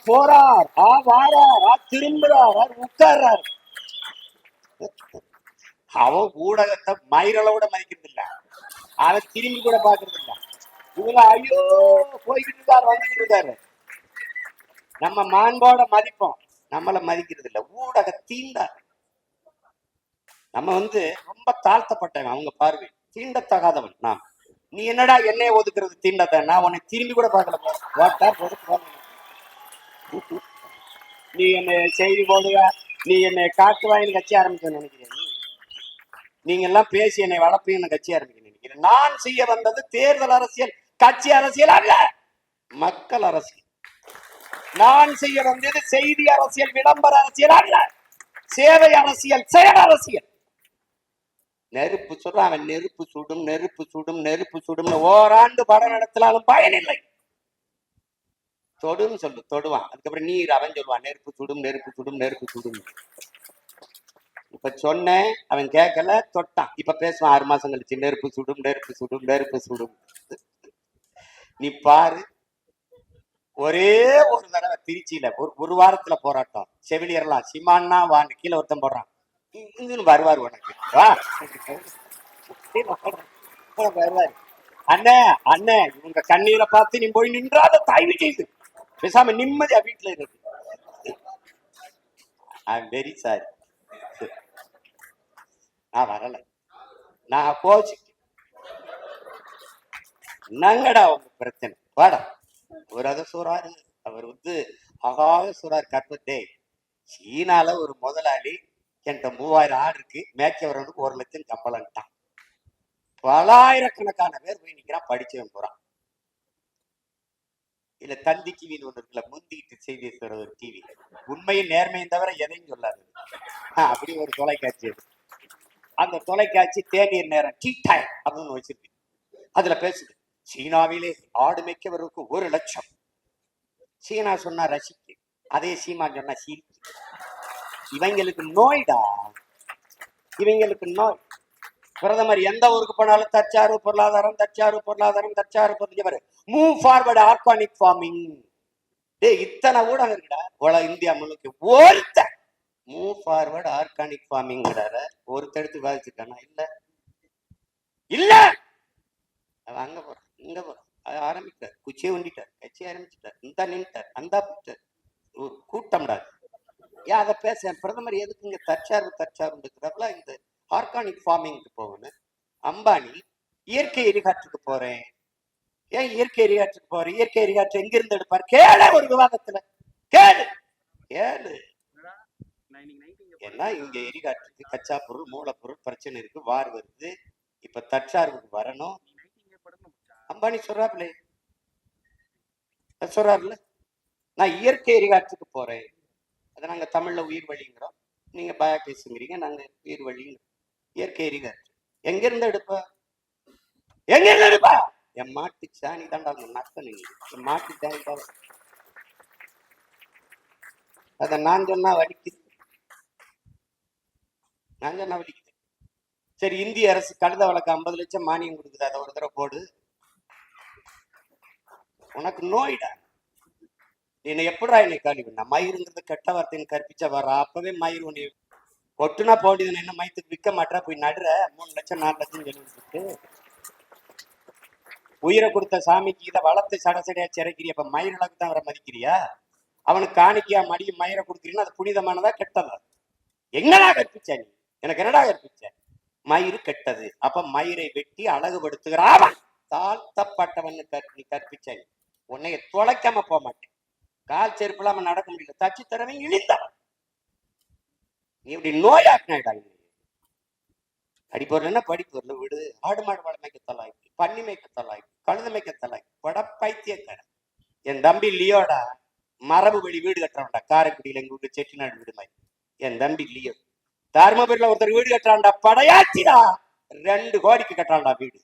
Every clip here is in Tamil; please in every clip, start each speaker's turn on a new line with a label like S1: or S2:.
S1: போறார், வாரார், திரும்புறார், உட்கார்றார். அவன் ஊடகத்தை மயிரளோட மதிக்கிறது இல்ல, அதை திரும்பி கூட பாக்குறது இல்ல. இவங்க ஐயோ போய்கிட்டு இருக்காரு, வந்துகிட்டு இருக்காரு. நம்ம மாண்போட மதிப்போம், நம்மள மதிக்கிறது இல்ல. ஊடக தீண்டார். நம்ம ரொம்ப தாழ்த்தப்பட்டவன் அவங்க பார்வை, தீண்டத்தகாதவன் நான். நீ என்னடா என்னைய ஒதுக்குறது தீண்டத்தை? நான் உன்னை திரும்பி கூட பார்க்கல. நீ என்னை செய்தி போடுவ, நீ என்னை காட்டுவாயின்னு கட்சி ஆரம்பிக்க நினைக்கிறேன். நீங்க எல்லாம் பேசி என்னை வளர்ப்பீங்கன்னு கட்சி ஆரம்பிக்க நினைக்கிறேன். நான் செய்ய வந்தது தேர்தல் அரசியல், கட்சி அரசியல் அல்ல, மக்கள் அரசியல். நான் செய்ய வந்தது செய்தி அரசியல், விளம்பர அரசியல் அல்ல, சேவை அரசியல், செயல் அரசியல். நெருப்பு சொல்றான் அவன், நெருப்பு சுடும், நெருப்பு சுடும், நெருப்பு சுடும். ஓராண்டு படம் நடத்தலாலும் பயனில்லை. தொடுன்னு சொல்லு, தொடுவான். அதுக்கப்புறம் நீர் அவன் சொல்லுவான், நெருப்பு சுடும், நெருப்பு சுடும், நெருப்பு சுடும். இப்ப சொன்னேன், அவன் கேட்கல, தொட்டான். இப்ப பேசுவான் 6 மாசம் கழிச்சு, நெருப்பு சுடும், நெருப்பு சுடும், நெருப்பு சுடும். நீ பாரு, ஒரே ஒரு தடவை திருச்சியில ஒரு வாரத்துல போராட்டம், செவிலியர்லாம் சிமான்னா வான்னு கீழே ஒருத்தன் போடுறான், வருவார் உனக்கு வா வருவாரு. அண்ணே அண்ணே, இவங்க கண்ணீரை பார்த்து நீ போய் நின்றாத, தயவு செய்து பேசாம நிம்மதியா வீட்டுல இருக்கு. ஐ எம் வெரி சாரி, நான் வரல, நான் கோச்சு. என்னங்கடா உங்க பிரச்சனை? வாடா. ஒரு அதை சொல்றாரு அவர், அகாத சொல்றாரு, கற்பத்தே சீனால ஒரு முதலாளி என்கிட்ட 3000 ஆடு இருக்கு, மேய்க்க வரவனுக்கு 1 லட்சம் சம்பளம்ட்டான். பல ஆயிரக்கணக்கான பேர் போய் நிக்கிறான், படிச்சவன் போறான். இல்ல தந்தி டிவின்னு ஒண்ணு இருக்குல்ல, முந்திக்கிட்டு செய்தி சொல்ற ஒரு டிவி, உண்மையும் நேர்மையும் தவிர எதையும் சொல்லாது. அப்படி ஒரு தொலைக்காட்சி. அந்த தொலைக்காட்சி தேநீர் நேரம் டீ டைம் அப்படின்னு வச்சிருக்கு. அதுல பேசுது, சீனாவிலே ஆடு மேய்க்கவருக்கு 1 லட்சம். சீனா சொன்னா ரசிக்கு, அதே சீமான் சொன்னா சீக்கு. இவங்களுக்கு நோய்டா, இவங்களுக்கு நோய். பிரதமர் எந்த ஊருக்கு போனாலும் தற்சார்பு பொருளாதாரம், தற்சார்பு பொருளாதாரம், தற்சார்பு பொருளாதாரம், மூவ் ஃபார்வர்டு ஆர்கானிக் ஃபார்மிங். இத்தனை ஊடகம் இருக்குடா இந்தியா முழுக்க, ஒருத்த மூவ் ஃபார்வர்டு ஆர்கானிக் ஃபார்மிங் ஒருத்தடுத்து விவாதிச்சுட்டானா? இல்ல இல்ல, அங்க போறான், இங்க போறான், ஆரம்பிட்டார், குச்சியை ஒண்டிட்டார், கட்சி ஆரம்பிச்சுட்டார், இந்த நின்ட்டார், அந்த ஒரு கூட்டம்டாது. ஏன் அதை பேச? பிரதமர் எதுக்கு இங்க தற்சார்பு இருக்கிறப்பல இந்த ஆர்கானிக் ஃபார்மிங் போகணும். அம்பானி இயற்கை எரிகாற்றுக்கு போறேன். ஏன் இயற்கை எரிகாற்றுக்கு போறேன்? இயற்கை எரிகாற்று எங்கிருந்து எடுப்பார்? கேளு, ஒரு விவாதத்துல கேளு கேளு. ஏன்னா இங்க எரிகாற்றுக்கு கச்சா பொருள், மூலப்பொருள் பிரச்சனை இருக்கு, வார் வருது. இப்ப தற்சார்புக்கு வரணும். அம்பானி சொல்றாப்ல, சொல்றாருல, நான் இயற்கை எரிகாற்றுக்கு போறேன். அதை நாங்க தமிழ்ல உயிர் வழிங்கிறோம், நீங்க பயா பேசுங்கிறீங்க, நாங்க உயிர் வழிங்கிறோம். இயற்கை எரிகாற்று எங்க இருந்து எடுப்பா? எங்க இருந்து எடுப்பா? என் மாட்டு சாணி தாண்டா நக்கல், என் மாட்டு சாணி தான். அத நான் சொன்னா வலிக்குது, நான் சொன்னா வலிக்குது. சரி, இந்திய அரசு கழுத வழக்கு 50 லட்சம் மானியம் கொடுக்குது, அதை ஒரு தடவை போடு. உனக்கு நோயிடா. என்னை எப்படா என்னை காலி பண்ண? மயிருங்கிறது கெட்ட வார்த்தைன்னு கற்பிச்ச வர, அப்பவே மயிர் உன்னை கொட்டுனா போடுதுன்னு என்ன மயத்துக்கு விற்க மாட்டா, போய் நடுற 3 லட்சம் 4 லட்சம் சொல்லிட்டு உயிரை கொடுத்த சாமிக்கு இதை வளர்த்து சடசடையா சிறைக்கிறிய. அப்ப மயிர் அளவுக்கு தான் அவரை மதிக்கிறியா? அவனுக்கு காணிக்கையா மடியும் மயிரை கொடுக்குறீங்கன்னா அது புனிதமானதா கெட்டதா? எங்கடா கற்பிச்ச நீ? எனக்கு என்னடா கற்பிச்ச? மயிறு கெட்டது, அப்ப மயிரை வெட்டி அழகுபடுத்துகிறான் தாழ்த்தப்பட்டவன் நீ கற்பிச்ச. நீ உன்னைய தொலைக்காம போக மாட்டேன். கால் செருப்பு இல்லாம நடக்க முடியல, தச்சு தரவன் இழிந்தவன். நீ இப்படி நோயாக்கினாடா. அடிப்பொருள் படிப்பொருள் விடு. ஆடு மாடு வளமைக்க தலாய்க்கு, பன்னி மேய்க்க தலாய்க்கு, கழுத மேய்க்க தலாய்க்கு, படப்பைத்தியக்கார. என் தம்பி லியோடா மரபு வழி வீடு கட்டுறான்டா, காரைக்குடியில எங்க வீட்டு செட்டிநாடு வீடு மாதிரி. என் தம்பி லியோ தருமபுரியில ஒருத்தர் வீடு கட்டுறான்டா, படையாச்சிடா, 2 கோடிக்கு கட்டுறான்டா வீடு.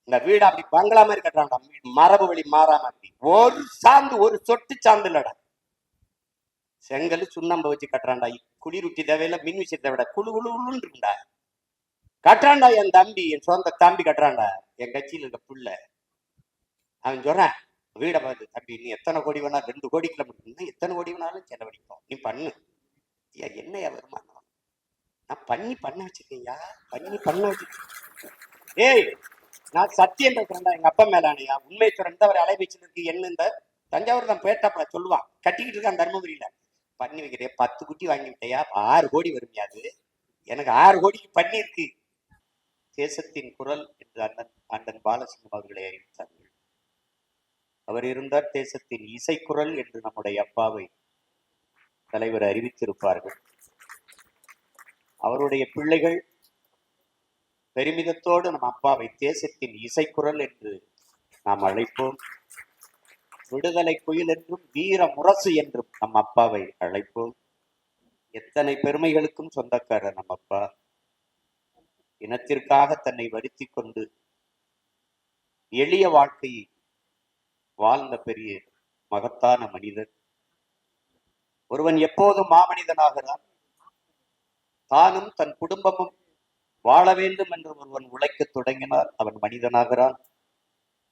S1: இந்த வீடு அப்படி பங்களா மாதிரி கட்டுறான்டா, மரபு வழி மாறாம. ஒரு சாந்து, ஒரு சொட்டு சாந்து இல்லடா. செங்கல் சுண்ணாம்பு வச்சு கட்டுறான்டா. குளிரூட்டி தேவையில்ல, மின் விஷயத்தை விட குழு குழுன்னு இருக்குண்டா. கட்டுறான்டா என் தம்பி, என் சொந்த தம்பி கட்டுறான்டா. என் கட்சியில் இருக்க புள்ள அவன் சொல்றான், வீடை பார்த்து, தம்பி நீ எத்தனை கோடி வேணா 2 கோடி கிலோமீட்டர் எத்தனை கோடி வேணாலும் செலவழிப்போம், நீ பண்ணு. ஐயா என்னையா வருமானம், நான் பண்ண வச்சிருக்கேன்யா, பண்ண வச்சிருக்கேன். ஏய் நான் சத்தியம் பேசுறேன்டா எங்க அப்பா மேலானையா, உண்மை சொல்றேன். அவர் அலைபேச்சில் இருக்கு என்ன இந்த தஞ்சாவூர் தான் பேட்டாப்பா சொல்லுவான், கட்டிக்கிட்டு இருக்கான் தர்மபுரியில. பண்ணி வைக்கிறேன் 10 குட்டி வாங்கிவிட்டையா, 6 கோடி வருமையாது, எனக்கு 6 கோடிக்கு பண்ணி இருக்கு. தேசத்தின் குரல் என்று அண்ணன் பாலசிங்கம் அவர்களை அறிவித்தார்கள். அவர் இருந்தார் தேசத்தின் இசைக்குரல் என்று நம்முடைய அப்பாவை தலைவர் அறிவித்திருப்பார்கள். அவருடைய பிள்ளைகள் பெருமிதத்தோடு நம் அப்பாவை தேசத்தின் இசைக்குரல் என்று நாம் அழைப்போம். விடுதலை குயில் என்றும் வீர முரசு என்றும் நம் அப்பாவை அழைப்போம். எத்தனை பெருமைகளுக்கும் சொந்தக்காரர் நம் அப்பா. இனத்திற்காக தன்னை வருத்தி கொண்டு எளிய வாழ்க்கையை வாழ்ந்த பெரிய மகத்தான மனிதர். ஒருவன் எப்போதும் மாமனிதனாகிறான். தானும் தன் குடும்பமும் வாழ வேண்டும் என்று ஒருவன் உழைக்க தொடங்கினார், அவன் மனிதனாகிறான்.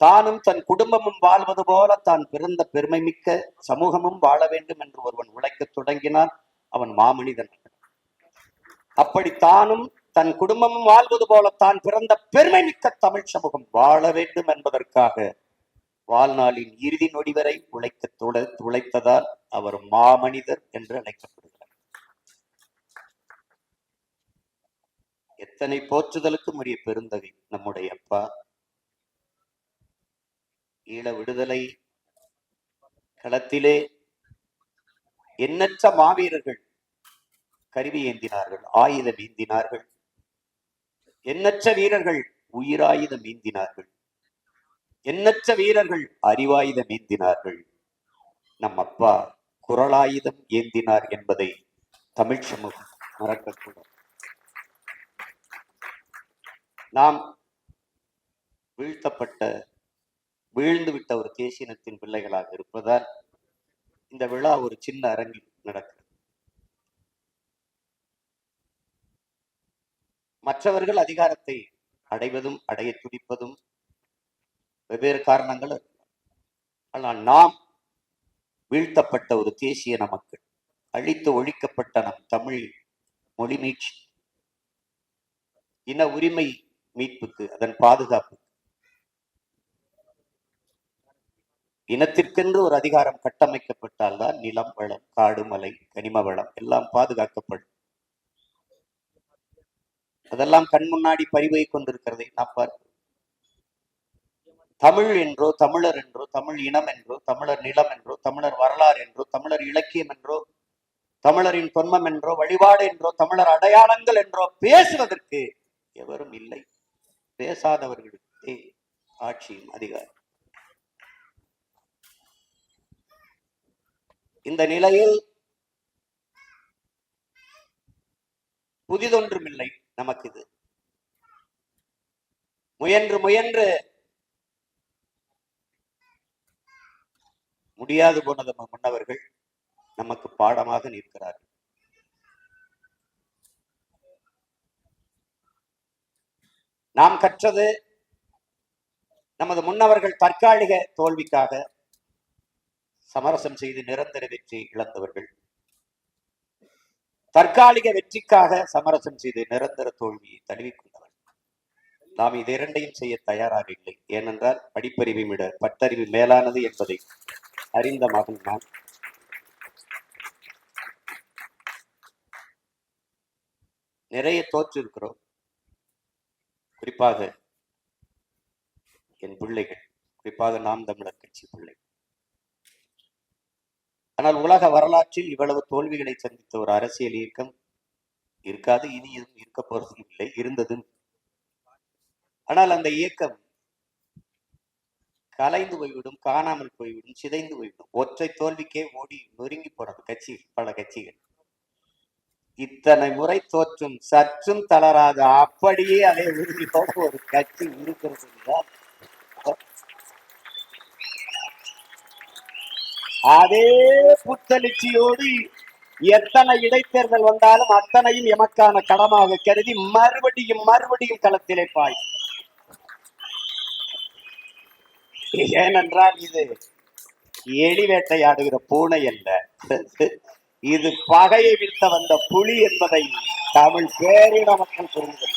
S1: தானும் தன் குடும்பமும் வாழ்வது போல தான் பிறந்த பெருமை மிக்க சமூகமும் வாழ வேண்டும் என்று ஒருவன் உழைக்க தொடங்கினான், அவன் மாமனிதன். அப்படி தானும் தன் குடும்பமும் வாழ்வது போல தான் பிறந்த பெருமை மிக்க தமிழ் சமூகம் வாழ வேண்டும் என்பதற்காக வாழ்நாளின் இறுதி நொடி வரை உழைத்ததால் அவர் மாமனிதர் என்று அழைக்கப்படுகிறார். எத்தனை போற்றுதலுக்கும் உரிய பெருந்தகை நம்முடைய அப்பா. ஈழ விடுதலை களத்திலே எண்ணற்ற மாவீரர்கள் கருவி ஏந்தினார்கள், ஆயுதம் ஏந்தினார்கள். எண்ணற்ற வீரர்கள் உயிராயுதம் ஏந்தினார்கள். எண்ணற்ற வீரர்கள் அறிவாயுதம் ஏந்தினார்கள். நம் அப்பா குரலாயுதம் ஏந்தினார் என்பதை தமிழ் சமூகம் மறக்கக்கூடாது. நாம் வீழ்ந்துவிட்ட ஒரு தேசியனத்தின் பிள்ளைகளாக இருப்பதால் இந்த விழா ஒரு சின்ன அரங்கில் நடக்கிறது. மற்றவர்கள் அதிகாரத்தை அடைவதும் அடைய துடிப்பதும் வெவ்வேறு காரணங்கள். ஆனால் நாம் வீழ்த்தப்பட்ட ஒரு தேசிய மக்கள், அழித்து ஒழிக்கப்பட்ட நம் தமிழ் மொழி மீட்சி, இன உரிமை மீட்புக்கு, அதன் பாதுகாப்பு, இனத்திற்கென்று ஒரு அதிகாரம் கட்டமைக்கப்பட்டால் தான் நிலம் வளம், காடு மலை, கனிம வளம் எல்லாம் பாதுகாக்கப்படும். அதெல்லாம் கண் முன்னாடி பறிவை கொண்டிருக்கிறதை நாம் பார்க்கிறோம். தமிழ் என்றோ, தமிழர் என்றோ, தமிழ் இனம் என்றோ, தமிழர் நிலம் என்றோ, தமிழர் வரலாறு என்றோ, தமிழர் இலக்கியம் என்றோ, தமிழரின் தொன்மம் என்றோ, வழிபாடு என்றோ, தமிழர் அடையாளங்கள் என்றோ பேசுவதற்கு எவரும் இல்லை. பேசாதவர்களுக்கு ஆட்சியும் அதிகாரம். இந்த நிலையில் புதிதொன்றும் இல்லை நமக்கு. இது முயன்று முடியாது போனது முன்னவர்கள் நமக்கு பாடமாக நிற்கிறார்கள். நாம் கற்றது நமது முன்னவர்கள் தற்காலிக தோல்விக்காக சமரசம் செய்து நிரந்தர வெற்றி இழந்தவர்கள், தற்காலிக வெற்றிக்காக சமரசம் செய்து நிரந்தர தோல்வியை தழுவிக்கொண்டவர்கள். நாம் இது இரண்டையும் செய்ய தயாராக இல்லை. ஏனென்றால் படிப்பறிவை விட பட்டறிவு மேலானது என்பதை அறிந்த மகன் நான். நிறைய தோற்றிருக்கிறோம். குறிப்பாக என் பிள்ளைகள், குறிப்பாக நாம் தமிழர் கட்சி பிள்ளைகள். ஆனால் உலக வரலாற்றில் இவ்வளவு தோல்விகளை சந்தித்த ஒரு அரசியல் இயக்கம் இருக்காது, இனி எதுவும் இருக்க போறதும் இல்லை, இருந்ததும். ஆனால் அந்த இயக்கம் கலைந்து போய்விடும், காணாமல் போய்விடும், சிதைந்து போய்விடும். ஒற்றை தோல்விக்கே ஓடி நொறுங்கி போனது கட்சி, பல கட்சிகள். இத்தனை முறை தோற்றும் சற்றும் தளராத அப்படியே அதே உறுதியோடு ஒரு கட்சி இருக்கிறது. அதே புத்தெழுச்சியோடு எத்தனை இடைத்தேர்தல் வந்தாலும் அத்தனையும் எமக்கான கடமாக கருதி மறுபடியும் களத்திலே பாய். ஏனென்றால் இது எலி வேட்டையாடுகிற பூனை அல்ல, இது பகையை வீழ்த்த வந்த புலி என்பதை தமிழ் பேரின மக்கள் புரிந்து